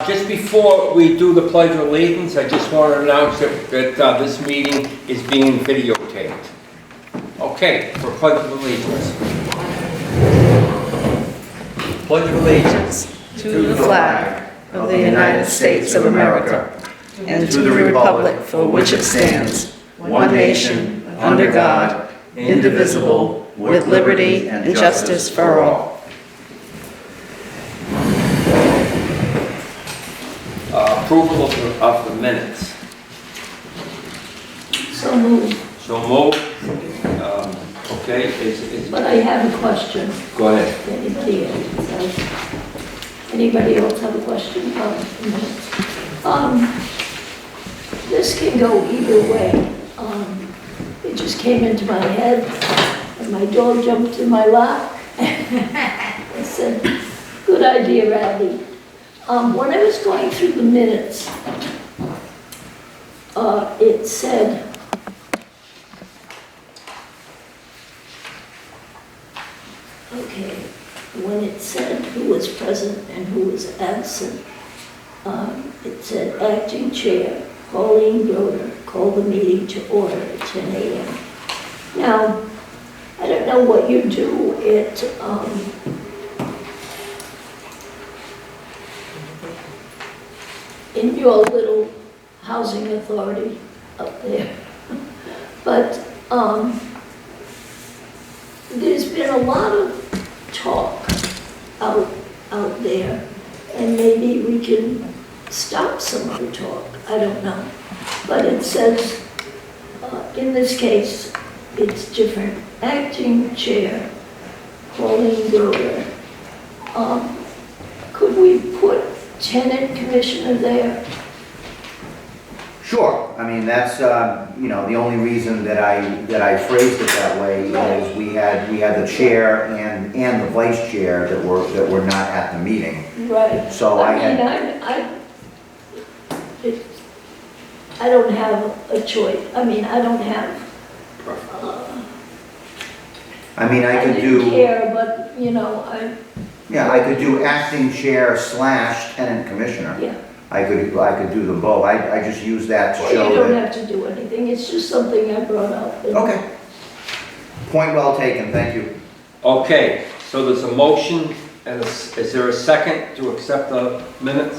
Just before we do the Pledge of Allegiance, I just want to announce that this meeting is being videotaped. Okay, for Pledge of Allegiance. Pledge of Allegiance to the flag of the United States of America and to the republic for which it stands, one nation, under God, indivisible, with liberty and justice for all. Approval of the minutes. So moved. So moved. Okay, But I have a question. go ahead. Anybody else have a question? This can go either way. It just came into my head, and my dog jumped in my lap. I said, "Good idea, Abby." When I was going through the minutes, it said, okay, when it said who was present and who was absent, it said acting chair, Pauline Broder, called the meeting to order at 10 a.m. Now, I don't know what you do at, in your little housing authority up there. But there's been a lot of talk out there, and maybe we can stop some of the talk, I don't know. But it says, in this case, it's different. Acting chair, Pauline Broder. Could we put tenant commissioner there? Sure. I mean, that's, you know, the only reason that I phrased it that way is we had the chair and the vice chair that were not at the meeting. Right. So I don't have a choice. I mean, I don't have, I mean, I could didn't do, care, but, you know, I could do acting chair / tenant commissioner. yeah. I could do them both. I just use that to Well, show you don't that. have to do anything. It's just something I brought up. Okay. Point well taken, thank you. Okay, so there's a motion, and is there a second to accept the minutes?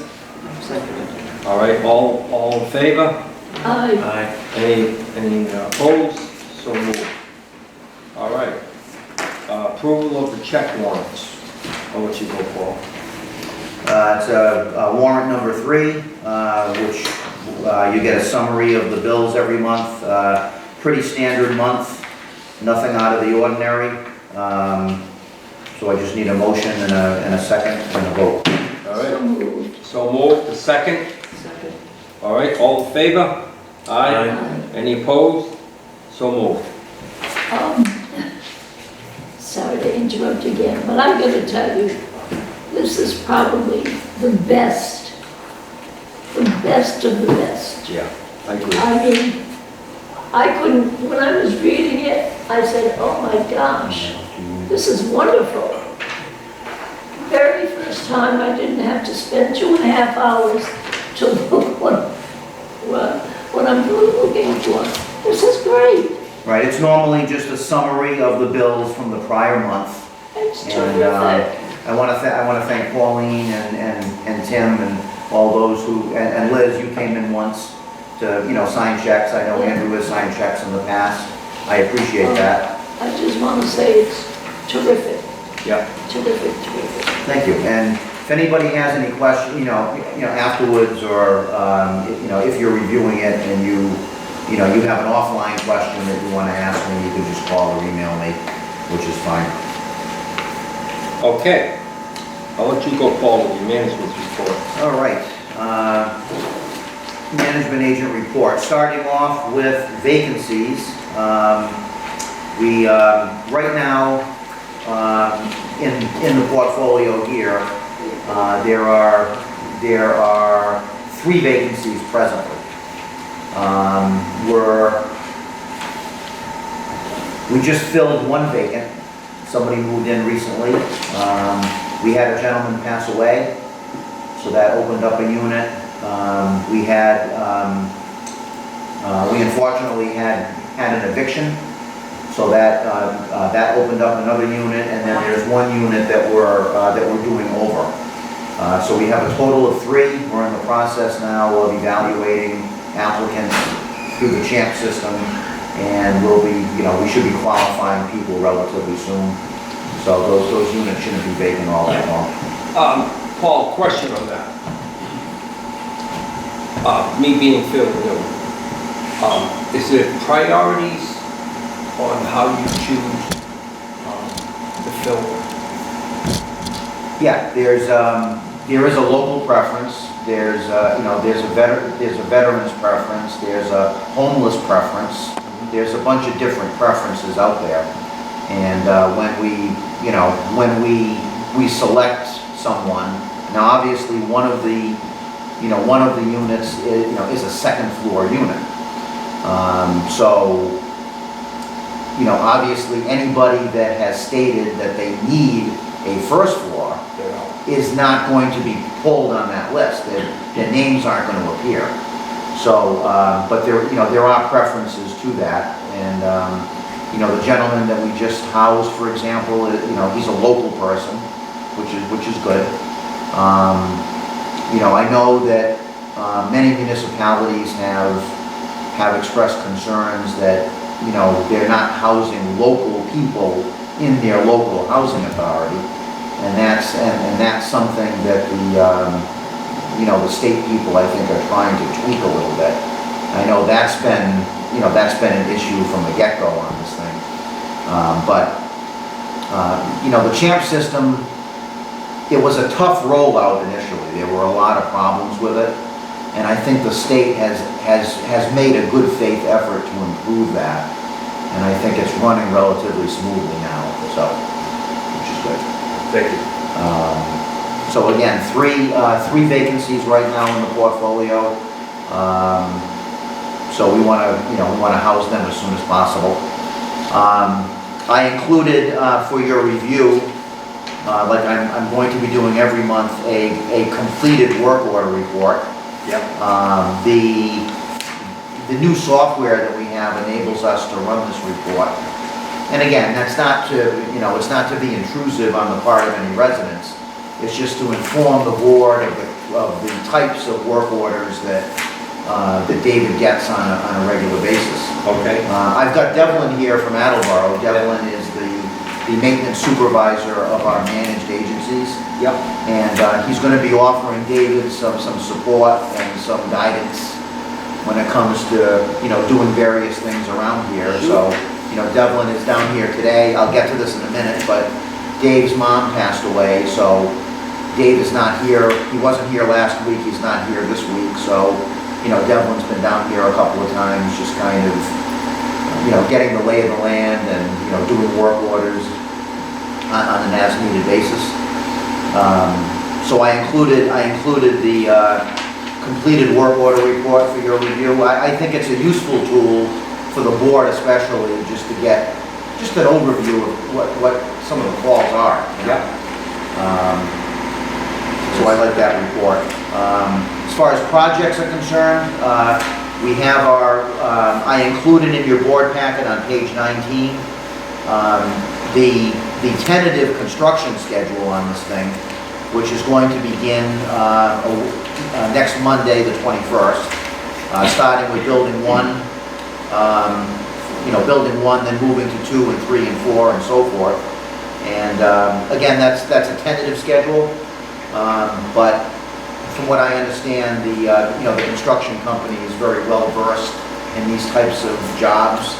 Second. All right, all in favor? Aye. Any opposed? So moved. All right. Approval of the check warrants. I'll let you go, Paul. It's warrant number 3, which you get a summary of the bills every month. Pretty standard month, nothing out of the ordinary. So I just need a motion and a second and a vote. All right. So moved. So moved. The second. Second. All right. All in favor? Aye. Any opposed? So moved. Sorry to interrupt again, but I'm going to tell you, this is probably the best of the best. Yeah, I agree. I mean, I couldn't, when I was reading it, I said, oh my gosh, this is wonderful. Very first time I didn't have to spend 2.5 hours to look what I'm looking for. This is great. Right, it's normally just a summary of the bills from the prior month. It's And terrific. I want to thank Pauline and Tim and all those who, and Liz, you came in once to, you know, sign checks. I know Andrew has signed checks in the past. I appreciate that. I just want to say it's terrific, Yeah. terrific. Thank you. And if anybody has any questions, you know, afterwards, or you know, if you're reviewing it and you have an offline question that you want to ask me, you can just call or email me, which is fine. Okay. I'll let you go, Paul, with your management report. All right. Management agent report. Starting off with vacancies. We right now in the portfolio here, there are 3 vacancies presently. We just filled 1 vacant. Somebody moved in recently. We had a gentleman pass away, so that opened up a unit. We unfortunately had an eviction, so that opened up another unit, and then there's one unit that we're doing over. So we have a total of 3. We're in the process now of evaluating applicants through the CHAMP system, and we should be qualifying people relatively soon. So those units shouldn't be vacant all that long. Paul, question on that. Me being Phil, is it priorities on how you choose to fill? Yeah, there is a local preference. There's a veteran's preference. There's a homeless preference. There's a bunch of different preferences out there. And when we select someone, now obviously one of the units is a second floor unit. So obviously anybody that has stated that they need a first floor is not going to be pulled on that list. Their names aren't going to appear. So, but there are preferences to that. And the gentleman that we just housed, for example, he's a local person, which is good. I know that many municipalities have expressed concerns that they're not housing local people in their local housing authority, and that's something that the state people, I think, are trying to tweak a little bit. I know that's been an issue from the get-go on this thing, but the CHAMP system, it was a tough rollout initially. There were a lot of problems with it, and I think the state has made a good faith effort to improve that, and I think it's running relatively smoothly now, so, which is good. Thank you. So again, three vacancies right now in the portfolio. So we want to house them as soon as possible. I included for your review, like I'm going to be doing every month, a completed work order report. Yep. The new software that we have enables us to run this report. And again, that's not to, it's not to be intrusive on the part of any residents. It's just to inform the board of the types of work orders that David gets on a regular basis. Okay. I've got Devlin here from Attleboro. Devlin is the maintenance supervisor of our managed agencies. Yep. And he's going to be offering David some support and some guidance when it comes to, doing various things around here. So, Devlin is down here today. I'll get to this in a minute, but Dave's mom passed away, so Dave is not here. He wasn't here last week. He's not here this week. So, Devlin's been down here a couple of times, just kind of, getting the lay of the land and, doing work orders on an as-needed basis. So I included the completed work order report for your review. I think it's a useful tool for the board, especially just to get just an overview of what some of the calls are. Yep. So I like that report. As far as projects are concerned, we have I included in your board packet on page 19 the tentative construction schedule on this thing, which is going to begin next Monday, the 21st, starting with building 1. Building 1, then moving to 2 and 3 and 4 and so forth. And again, that's a tentative schedule, but from what I understand, the construction company is very well versed in these types of jobs.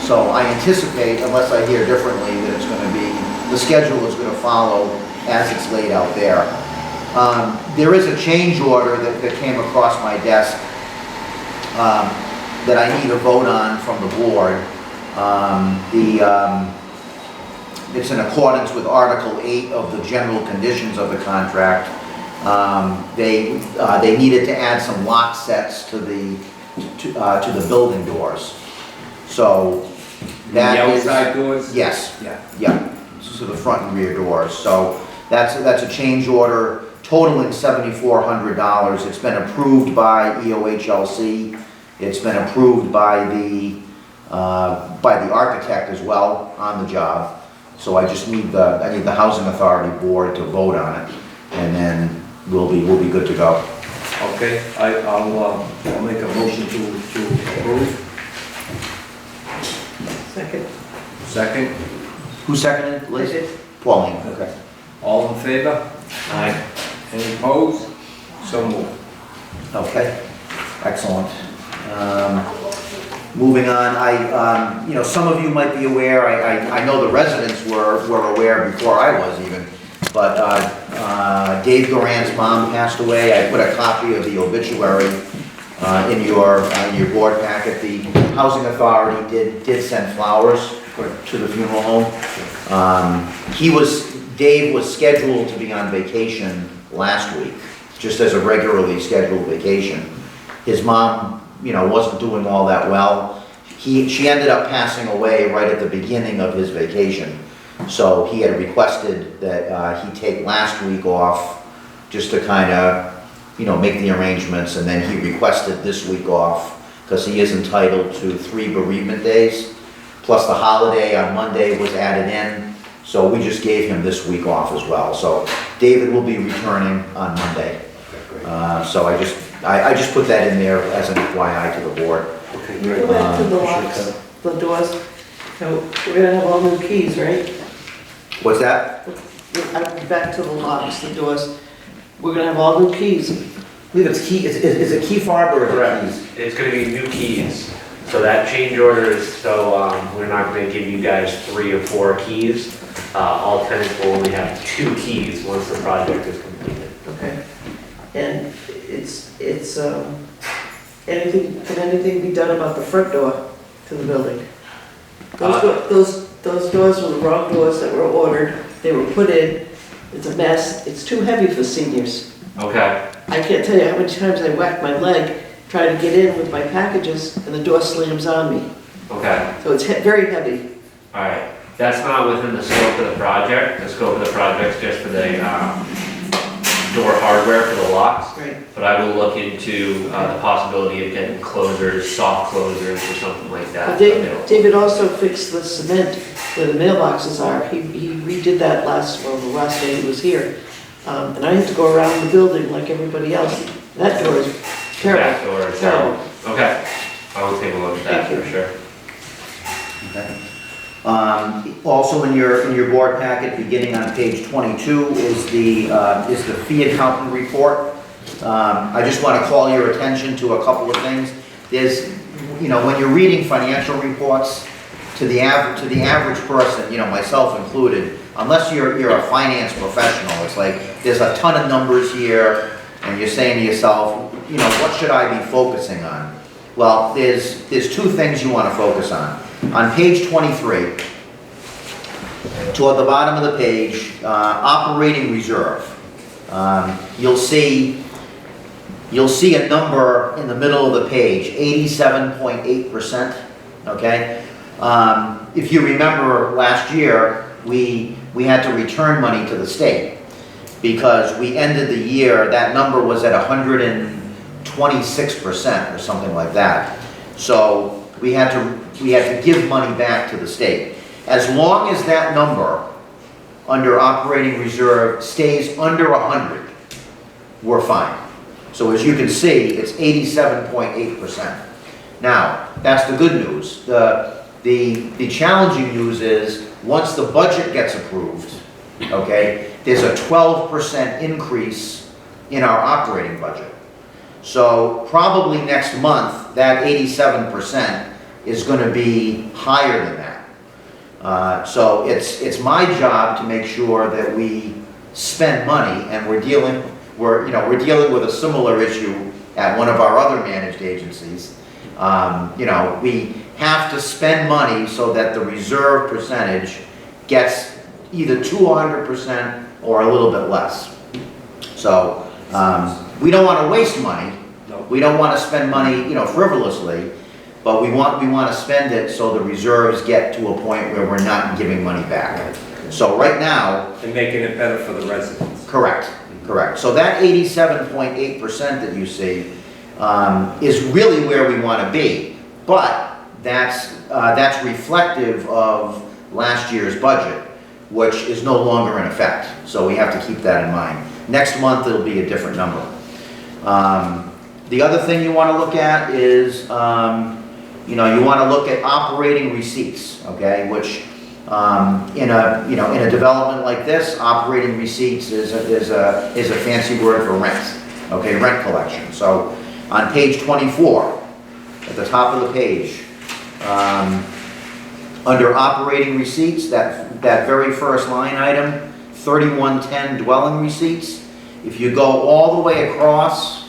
So I anticipate, unless I hear differently, that it's going to be, the schedule is going to follow as it's laid out there. There is a change order that came across my desk that I need a vote on from the board. It's in accordance with Article 8 of the general conditions of the contract. They needed to add some lock sets to the building doors. So that The is outside doors? yes, Yeah. yeah, to the front and rear doors. So that's a change order totaling $7,400. It's been approved by EOHLC. It's been approved by the architect as well on the job. So I just need I need the Housing Authority Board to vote on it, and then we'll be good to go. Okay, I'll make a motion to approve. Second. Second. Who seconded? Liz? I did. Pauline, okay. All in favor? Aye. Any opposed? So moved. Okay, excellent. Moving on, you know, some of you might be aware, I know the residents were aware before I was even, but Dave Goran's mom passed away. I put a copy of the obituary in your board packet. The Housing Authority did send flowers to the funeral home. Dave was scheduled to be on vacation last week, just as a regularly scheduled vacation. His mom, you know, wasn't doing all that well. She ended up passing away right at the beginning of his vacation. So he had requested that he take last week off just to kind of, you know, make the arrangements, and then he requested this week off because he is entitled to 3 bereavement days, plus the holiday on Monday was added in. So we just gave him this week off as well. So David will be returning on Monday. So I just put that in there as an FYI to the board. Okay, Go back to the locks, the doors. So we're gonna have all new keys, right? What's that? Back to the locks, the doors. We're gonna have all new keys. I believe it's key, is it key fob or is it keys? It's gonna be new keys. So that change order is, we're not gonna give you guys 3 or 4 keys. All tenants will only have 2 keys once the project is completed. Okay. And can anything be done about the front door to the building? Those doors were the wrong doors that were ordered. They were put in. It's a mess. It's too heavy for seniors. Okay. I can't tell you how many times I whacked my leg trying to get in with my packages and the door slams on me. Okay. So it's very heavy. All right. That's not within the scope of the project. The scope of the project's just for the door hardware for the locks. Right. But I will look into the possibility of getting closers, soft closers or something like that. David also fixed the cement where the mailboxes are. He redid that the last day he was here. And I had to go around the building like everybody else. That door is terrible. Back door is terrible. Okay. I will take a look at that Thank you. for sure. Okay. Also in your board packet, beginning on page 22, is the fee accountant report. I just want to call your attention to a couple of things. There's, you know, when you're reading financial reports, to the average person, you know, myself included, unless you're a finance professional, it's like there's a ton of numbers here, and you're saying to yourself, you know, what should I be focusing on? Well, there's 2 things you want to focus on. On page 23, toward the bottom of the page, operating reserve. You'll see a number in the middle of the page, 87.8%, okay? If you remember last year, we had to return money to the state because we ended the year, that number was at 126% or something like that. So we had to give money back to the state. As long as that number under operating reserve stays under 100, we're fine. So as you can see, it's 87.8%. Now, that's the good news. The challenging news is, once the budget gets approved, okay, there's a 12% increase in our operating budget. So probably next month, that 87% is going to be higher than that. So it's my job to make sure that we spend money, and we're dealing with a similar issue at one of our other managed agencies. You know, we have to spend money so that the reserve percentage gets either to 100% or a little bit less. So we don't want to waste money. We don't want to spend money, you know, frivolously, but we want to spend it so the reserves get to a point where we're not giving money back. So right now, And making it better for the residents. correct. Correct. So that 87.8% that you see is really where we want to be. But that's reflective of last year's budget, which is no longer in effect. So we have to keep that in mind. Next month, it'll be a different number. The other thing you want to look at is, you want to look at operating receipts, okay? Which, in a development like this, operating receipts is a fancy word for rent, okay? Rent collection. So on page 24, at the top of the page, under operating receipts, that very first line item, 3110 dwelling receipts, if you go all the way across,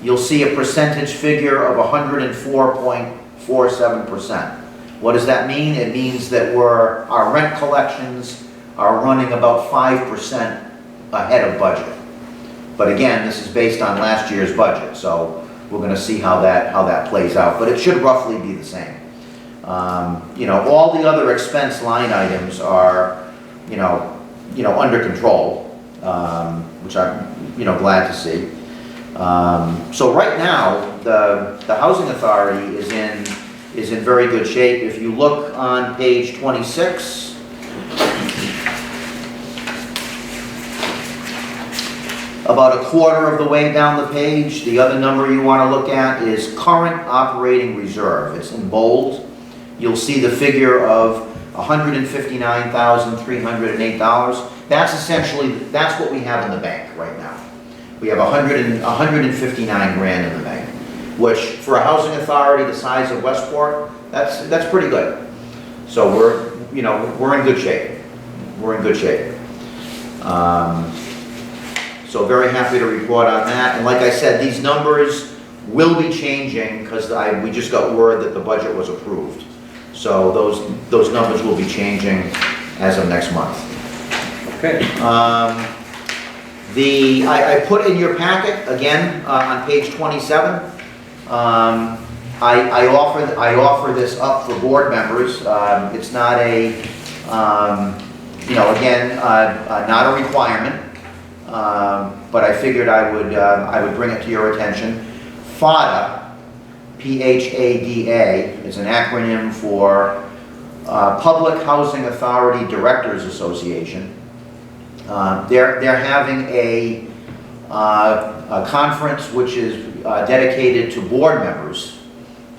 you'll see a percentage figure of 104.47%. What does that mean? It means that our rent collections are running about 5% ahead of budget. But again, this is based on last year's budget, so we're going to see how that plays out. But it should roughly be the same. All the other expense line items are, under control, which I'm, glad to see. So right now, the Housing Authority is in very good shape. If you look on page 26, about a quarter of the way down the page, the other number you want to look at is current operating reserve. It's in bold. You'll see the figure of $159,308. That's what we have in the bank right now. We have 159 grand in the bank, which for a housing authority the size of Westport, that's pretty good. So we're in good shape. We're in good shape. So very happy to report on that. And like I said, these numbers will be changing because we just got word that the budget was approved. So those numbers will be changing as of next month. Okay. I put in your packet, again, on page 27, I offer this up for board members. It's not not a requirement, but I figured I would bring it to your attention. FADA, P-H-A-D-A, is an acronym for Public Housing Authority Directors Association. They're having a conference which is dedicated to board members.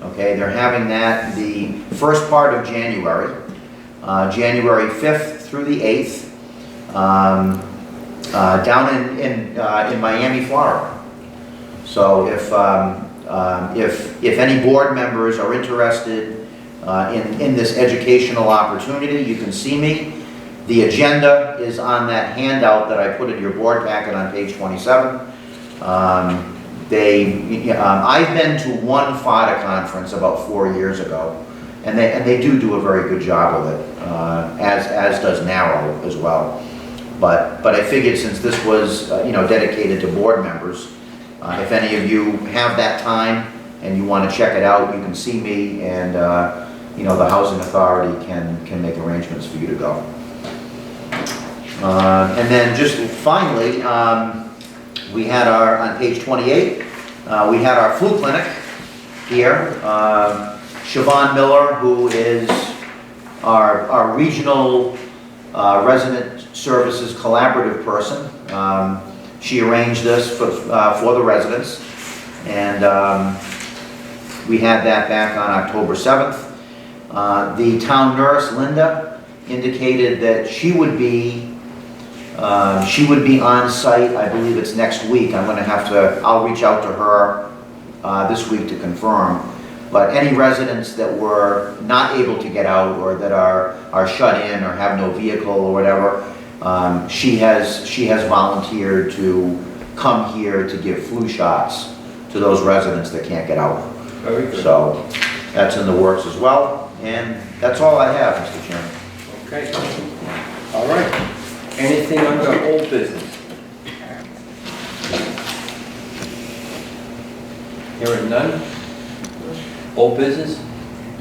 Okay, they're having that the first part of January, January 5th through the 8th, down in Miami, Florida. So if any board members are interested in this educational opportunity, you can see me. The agenda is on that handout that I put in your board packet on page 27. I've been to one FADA conference about 4 years ago, and they do a very good job with it, as does NARRO as well. But I figured since this was dedicated to board members, if any of you have that time and you want to check it out, you can see me, and the Housing Authority can make arrangements for you to go. And then just finally, we had on page 28, we had our flu clinic here. Siobhan Miller, who is our regional resident services collaborative person, she arranged this for the residents, and we had that back on October 7th. The town nurse, Linda, indicated that she would be on site. I believe it's next week. I'll reach out to her this week to confirm. But any residents that were not able to get out, or that are shut in, or have no vehicle or whatever, she has volunteered to come here to give flu shots to those residents that can't get out. Very good. So that's in the works as well. And that's all I have, Mr. Chairman. Okay. All right. Anything under old business? Hearing none? Old business?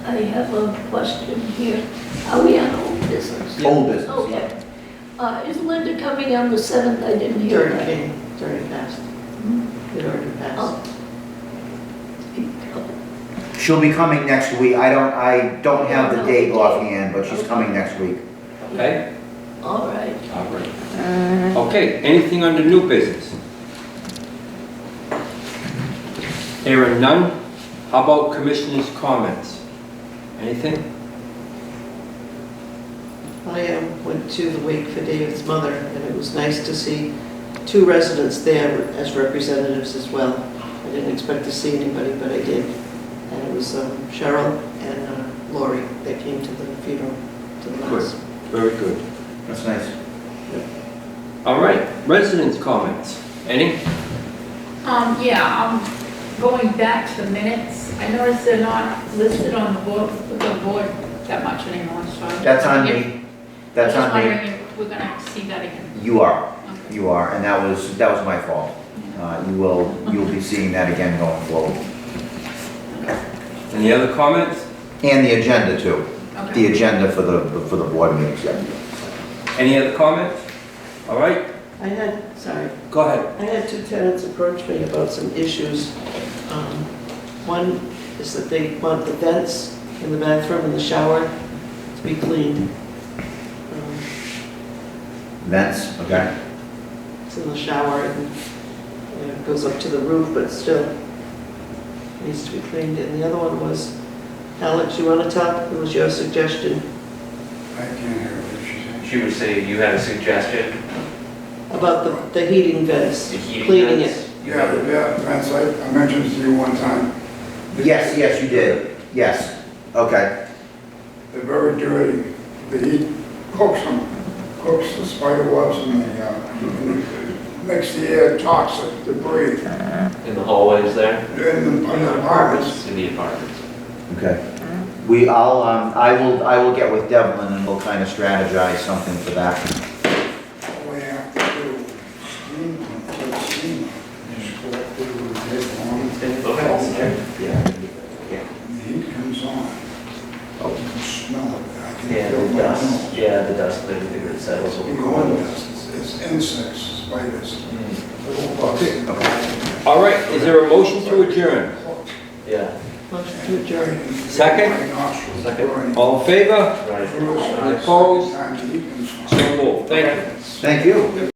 I have a question here. Are we on old business? Old business. Okay. Is Linda coming on the 7th? I didn't hear that. It's already passed. It already passed. Oh. She'll be coming next week. I don't have the date offhand, but she's coming next week. Okay? All right. All right. Okay, anything under new business? There are none. How about commissioners' comments? Anything? I went to the wake for David's mother, and it was nice to see 2 residents there as representatives as well. I didn't expect to see anybody, but I did. And it was Cheryl and Lori that came to the funeral, to the mass. Very good. That's nice. All right, residents' comments. Any? Yeah, going back to the minutes, I noticed they're not listed on the board that much anymore, so. That's on me. That's on I'm just me. wondering if we're gonna see that again. You are. Okay. You are, and that was my fault. You'll be seeing that again going forward. Any other comments? And the agenda too. Okay. The agenda for the board meetings, yeah. Any other comments? All right, I had, sorry, go ahead. I had 2 tenants approach me about some issues. One is that they want the vents in the bathroom and the shower to be cleaned. Vents, okay? It's in the shower and it goes up to the roof, but still needs to be cleaned. And the other one was, Alex, you want to talk? It was your suggestion I can't hear what she's saying. She was saying you had a suggestion, about the heating vents, the heating cleaning vents? it. You have it? Yeah, that's I mentioned to you one time. Yes, you did. Yes. Okay. They're very dirty. The heat cooks them, cooks the spider webs and makes the air toxic to breathe In the hallways there, in the apartments. in the apartments. Okay. I will get with Devlin and we'll kind of strategize something for that. All we have to do is steam them, put steam on, just collect it with a tape on, Okay. and the heat comes on. You can smell it. I can Yeah, feel the my dust, nose. yeah, the dust, everything that settles You over. go in dust, it's insects, spiders, little bugs. All right, is there a motion to adjourn? Yeah, Motion to adjourn. Second? My nostrils Second. burning. All in favor? right. Bruce, Opposed? time to eat and stuff. So moved. Thank you. Thank you.